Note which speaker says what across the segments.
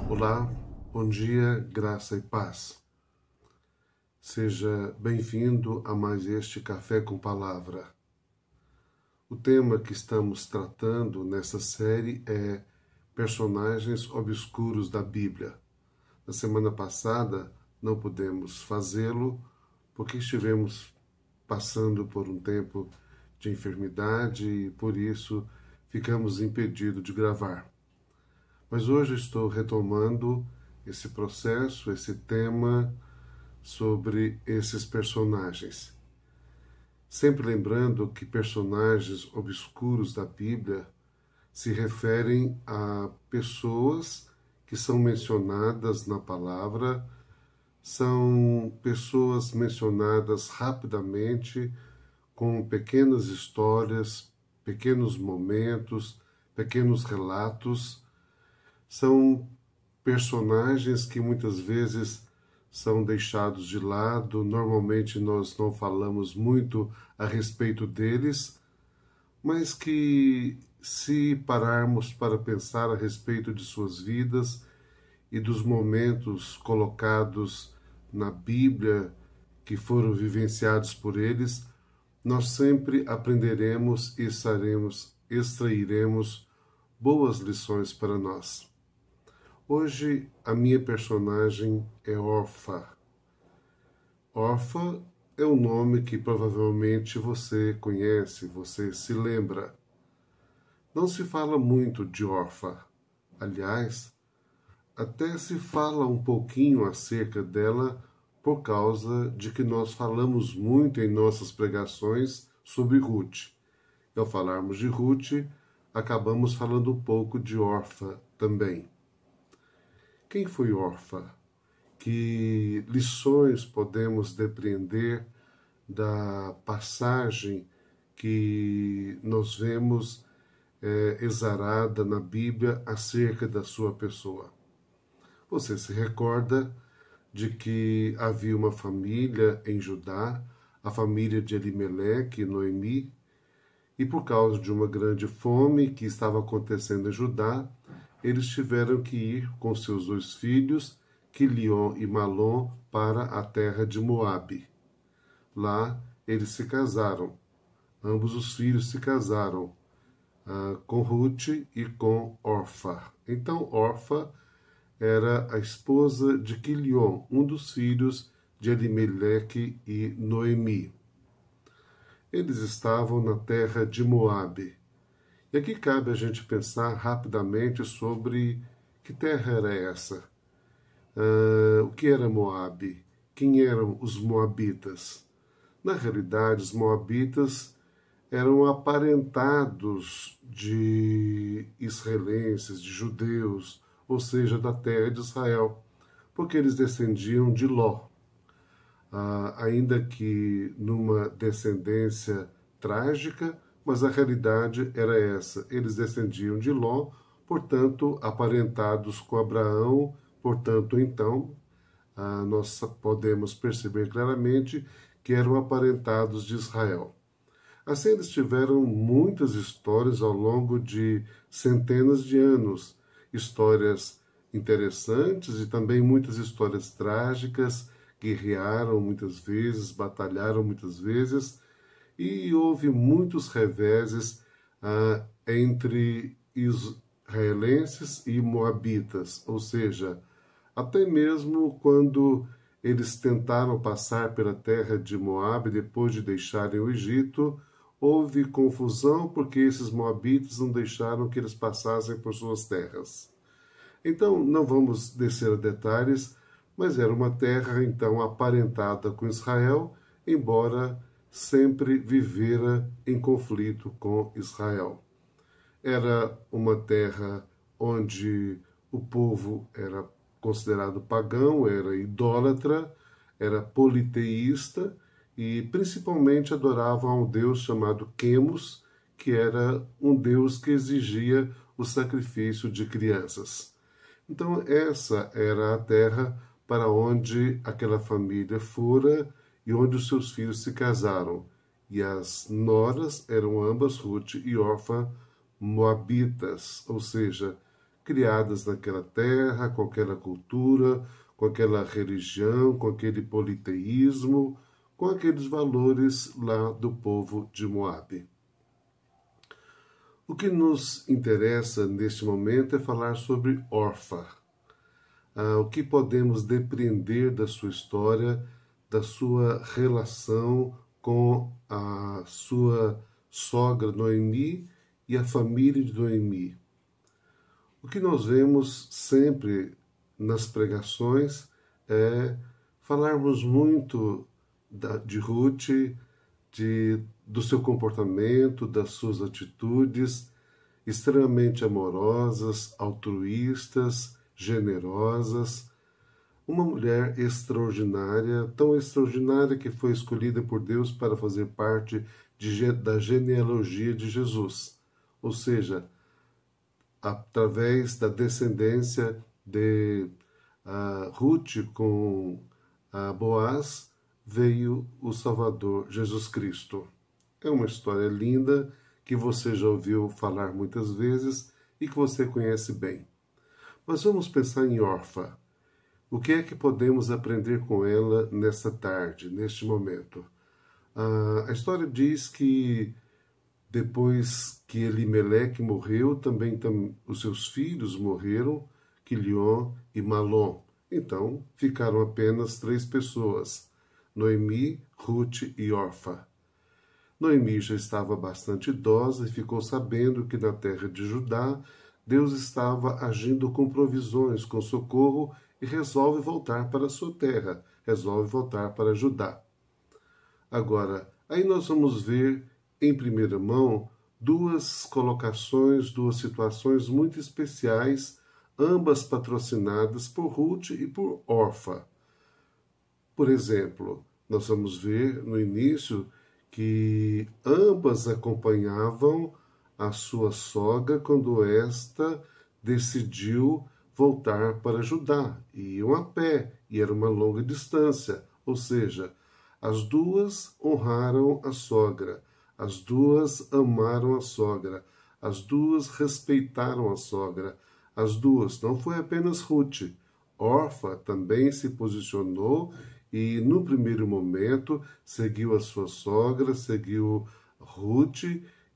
Speaker 1: Olá, bom dia, graça e paz. Seja bem-vindo a mais este Café com Palavra. O tema que estamos tratando nessa série é personagens obscuros da Bíblia. Na semana passada não pudemos fazê-lo porque estivemos passando por um tempo de enfermidade e por isso ficamos impedidos de gravar. Mas hoje estou retomando esse processo, esse tema sobre esses personagens. Sempre lembrando que personagens obscuros da Bíblia se referem a pessoas que são mencionadas na palavra, são pessoas mencionadas rapidamente, com pequenas histórias, pequenos momentos, pequenos relatos. São personagens que muitas vezes são deixados de lado. Normalmente nós não falamos muito a respeito deles, mas que, se pararmos para pensar a respeito de suas vidas e dos momentos colocados na Bíblia que foram vivenciados por eles, nós sempre aprenderemos e extrairemos boas lições para nós. Hoje a minha personagem é Orfa. Orfa é um nome que provavelmente você conhece, você se lembra. Não se fala muito de Orfa. Aliás, até se fala um pouquinho acerca dela por causa de que nós falamos muito em nossas pregações sobre Ruth. E ao falarmos de Ruth, acabamos falando um pouco de Orfa também. Quem foi Orfa? Que lições podemos depreender da passagem que nós vemos exarada na Bíblia acerca da sua pessoa? Você se recorda de que havia uma família em Judá, a família de Elimeleque e Noemi, e por causa de uma grande fome que estava acontecendo em Judá, eles tiveram que ir com seus dois filhos, Quilion e Malom, para a terra de Moabe. Lá eles se casaram. Ambos os filhos se casaram com Ruth e com Orfa. Então Orfa era a esposa de Quilion, um dos filhos de Elimeleque e Noemi. Eles estavam na terra de Moabe. E aqui cabe a gente pensar rapidamente sobre que terra era essa, o que era Moabe, quem eram os moabitas. Na realidade, os moabitas eram aparentados de israelenses, de judeus, ou seja, da terra de Israel, porque eles descendiam de Ló. Ainda que numa descendência trágica, mas a realidade era essa. Eles descendiam de Ló, portanto, aparentados com Abraão, portanto, então, nós podemos perceber claramente que eram aparentados de Israel. Assim, eles tiveram muitas histórias ao longo de centenas de anos, histórias interessantes e também muitas histórias trágicas, guerrearam muitas vezes, batalharam muitas vezes, e houve muitos reveses entre israelenses e moabitas, ou seja, até mesmo quando eles tentaram passar pela terra de Moabe depois de deixarem o Egito, houve confusão porque esses moabitas não deixaram que eles passassem por suas terras. Então, não vamos descer a detalhes, mas era uma terra, então, aparentada com Israel, embora sempre vivera em conflito com Israel. Era uma terra onde o povo era considerado pagão, era idólatra, era politeísta e principalmente adoravam a um deus chamado Quemos, que era um deus que exigia o sacrifício de crianças. Então essa era a terra para onde aquela família fora e onde os seus filhos se casaram. E as noras eram ambas, Ruth e Orfa, moabitas, ou seja, criadas naquela terra, com aquela cultura, com aquela religião, com aquele politeísmo, com aqueles valores lá do povo de Moabe. O que nos interessa neste momento é falar sobre Orfa. O que podemos depreender da sua história, da sua relação com a sua sogra Noemi e a família de Noemi. O que nós vemos sempre nas pregações é falarmos muito de Ruth, do seu comportamento, das suas atitudes extremamente amorosas, altruístas, generosas. Uma mulher extraordinária, tão extraordinária que foi escolhida por Deus para fazer parte da genealogia de Jesus. Ou seja, através da descendência de Ruth com Boaz, veio o Salvador Jesus Cristo. É uma história linda que você já ouviu falar muitas vezes e que você conhece bem. Mas vamos pensar em Orfa. O que é que podemos aprender com ela nessa tarde, neste momento? A história diz que depois que Elimeleque morreu, também os seus filhos morreram, Quilion e Malom. Então, ficaram apenas 3 pessoas, Noemi, Ruth e Orfa. Noemi já estava bastante idosa e ficou sabendo que na terra de Judá, Deus estava agindo com provisões, com socorro, e resolve voltar para a sua terra, resolve voltar para Judá. Agora, aí nós vamos ver em primeira mão 2 colocações, 2 situações muito especiais, ambas patrocinadas por Ruth e por Orfa. Por exemplo, nós vamos ver no início que ambas acompanhavam a sua sogra quando esta decidiu voltar para Judá. E iam a pé, e era uma longa distância, ou seja, as 2 honraram a sogra, as 2 amaram a sogra, as 2 respeitaram a sogra, as 2, não foi apenas Ruth. Orfa também se posicionou e, no primeiro momento, seguiu a sua sogra, seguiu Ruth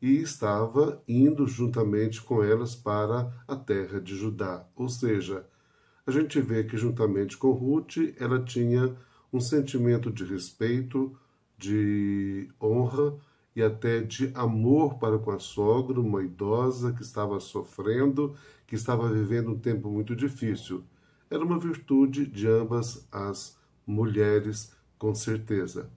Speaker 1: e estava indo juntamente com elas para a terra de Judá. Ou seja, a gente vê que juntamente com Ruth, ela tinha um sentimento de respeito, de honra e até de amor para com a sogra, uma idosa que estava sofrendo, que estava vivendo um tempo muito difícil. Era uma virtude de ambas as mulheres, com certeza.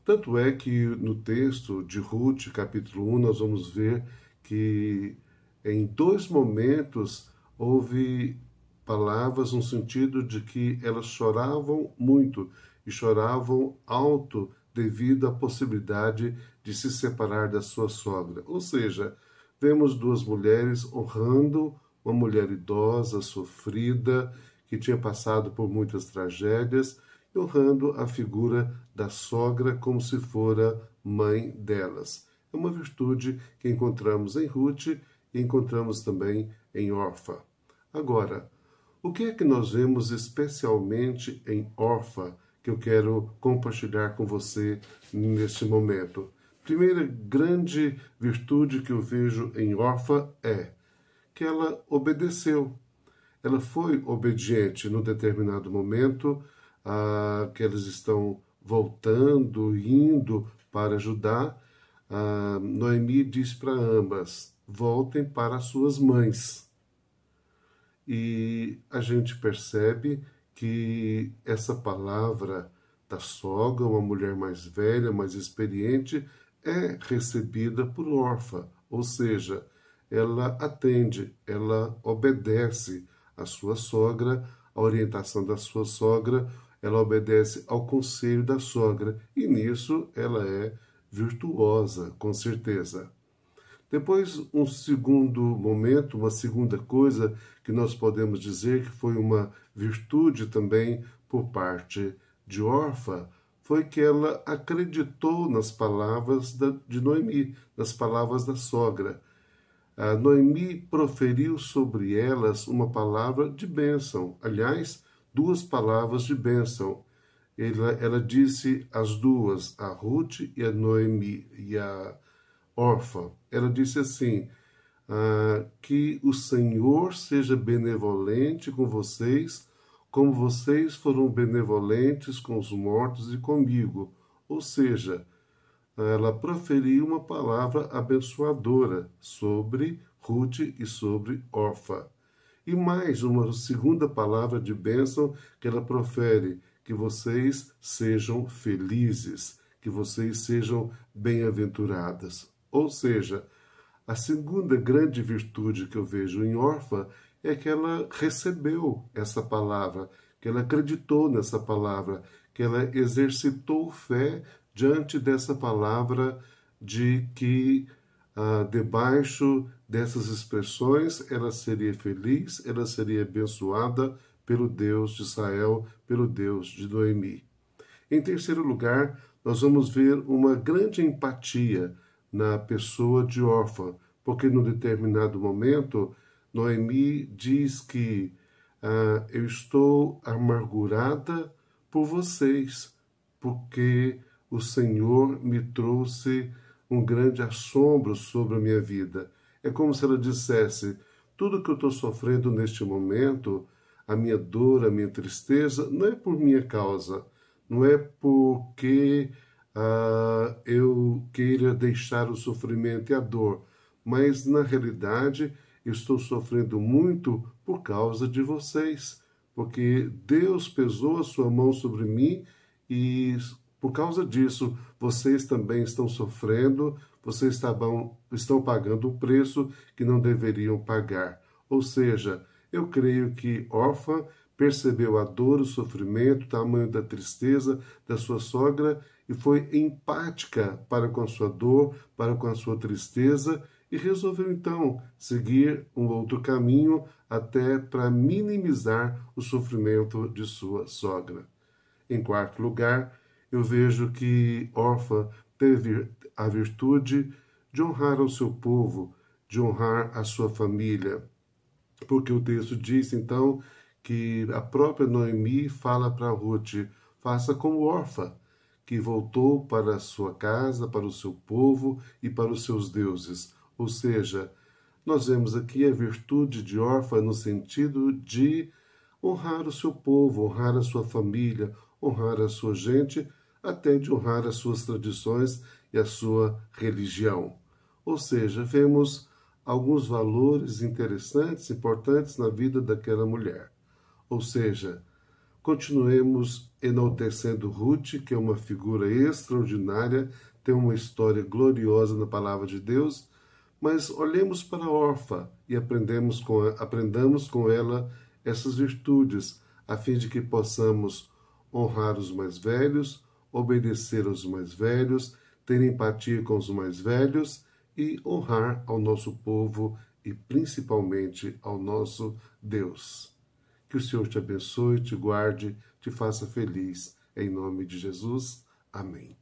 Speaker 1: Tanto é que no texto de Ruth, capítulo 1, nós vamos ver que em 2 momentos houve palavras no sentido de que elas choravam muito e choravam alto devido à possibilidade de se separar da sua sogra. Ou seja, vemos 2 mulheres honrando uma mulher idosa, sofrida, que tinha passado por muitas tragédias, e honrando a figura da sogra como se fora mãe delas. É uma virtude que encontramos em Ruth e encontramos também em Orfa. Agora, o que é que nós vemos especialmente em Orfa que eu quero compartilhar com você neste momento? Primeira grande virtude que eu vejo em Orfa é que ela obedeceu. Ela foi obediente num determinado momento, que eles estão voltando, indo para Judá. Noemi diz para ambas, voltem para as suas mães. E a gente percebe que essa palavra da sogra, uma mulher mais velha, mais experiente, é recebida por Orfa, ou seja, ela atende, ela obedece à sua sogra, à orientação da sua sogra, ela obedece ao conselho da sogra, e nisso ela é virtuosa, com certeza. Depois, um segundo momento, uma segunda coisa que nós podemos dizer que foi uma virtude também por parte de Orfa, foi que ela acreditou nas palavras de Noemi, nas palavras da sogra. Noemi proferiu sobre elas uma palavra de bênção. Aliás, duas palavras de bênção. Ela disse as duas, a Ruth e a Noemi, e a Orfa. Ela disse assim, que o Senhor seja benevolente com vocês, como vocês foram benevolentes com os mortos e comigo. Ou seja, ela proferiu uma palavra abençoadora sobre Ruth e sobre Orfa. E mais uma segunda palavra de bênção que ela profere, que vocês sejam felizes, que vocês sejam bem-aventuradas. Ou seja, a segunda grande virtude que eu vejo em Orfa é que ela recebeu essa palavra, que ela acreditou nessa palavra, que ela exercitou fé diante dessa palavra de que debaixo dessas expressões ela seria feliz, ela seria abençoada pelo Deus de Israel, pelo Deus de Noemi. Em terceiro lugar, nós vamos ver uma grande empatia na pessoa de Orfa, porque num determinado momento, Noemi diz que eu estou amargurada por vocês, porque o Senhor me trouxe um grande assombro sobre a minha vida. É como se ela dissesse, tudo que eu estou sofrendo neste momento, a minha dor, a minha tristeza, não é por minha causa, não é porque eu queira deixar o sofrimento e a dor, mas na realidade eu estou sofrendo muito por causa de vocês, porque Deus pesou a sua mão sobre mim e por causa disso vocês também estão sofrendo, vocês estão pagando o preço que não deveriam pagar. Ou seja, eu creio que Orfa percebeu a dor, o sofrimento, o tamanho da tristeza da sua sogra e foi empática para com a sua dor, para com a sua tristeza e resolveu então seguir um outro caminho até para minimizar o sofrimento de sua sogra. Em quarto lugar, eu vejo que Orfa teve a virtude de honrar o seu povo, de honrar a sua família, porque o texto diz então que a própria Noemi fala para Ruth, faça como Orfa, que voltou para a sua casa, para o seu povo e para os seus deuses. Ou seja, nós vemos aqui a virtude de Orfa no sentido de honrar o seu povo, honrar a sua família, honrar a sua gente, até de honrar as suas tradições e a sua religião. Ou seja, vemos alguns valores interessantes, importantes na vida daquela mulher. Ou seja, continuemos enaltecendo Ruth, que é uma figura extraordinária, tem uma história gloriosa na palavra de Deus, mas olhemos para Orfa e aprendamos com ela essas virtudes, a fim de que possamos honrar os mais velhos, obedecer aos mais velhos, ter empatia com os mais velhos e honrar ao nosso povo e principalmente ao nosso Deus. Que o Senhor te abençoe, te guarde, te faça feliz. Em nome de Jesus. Amém.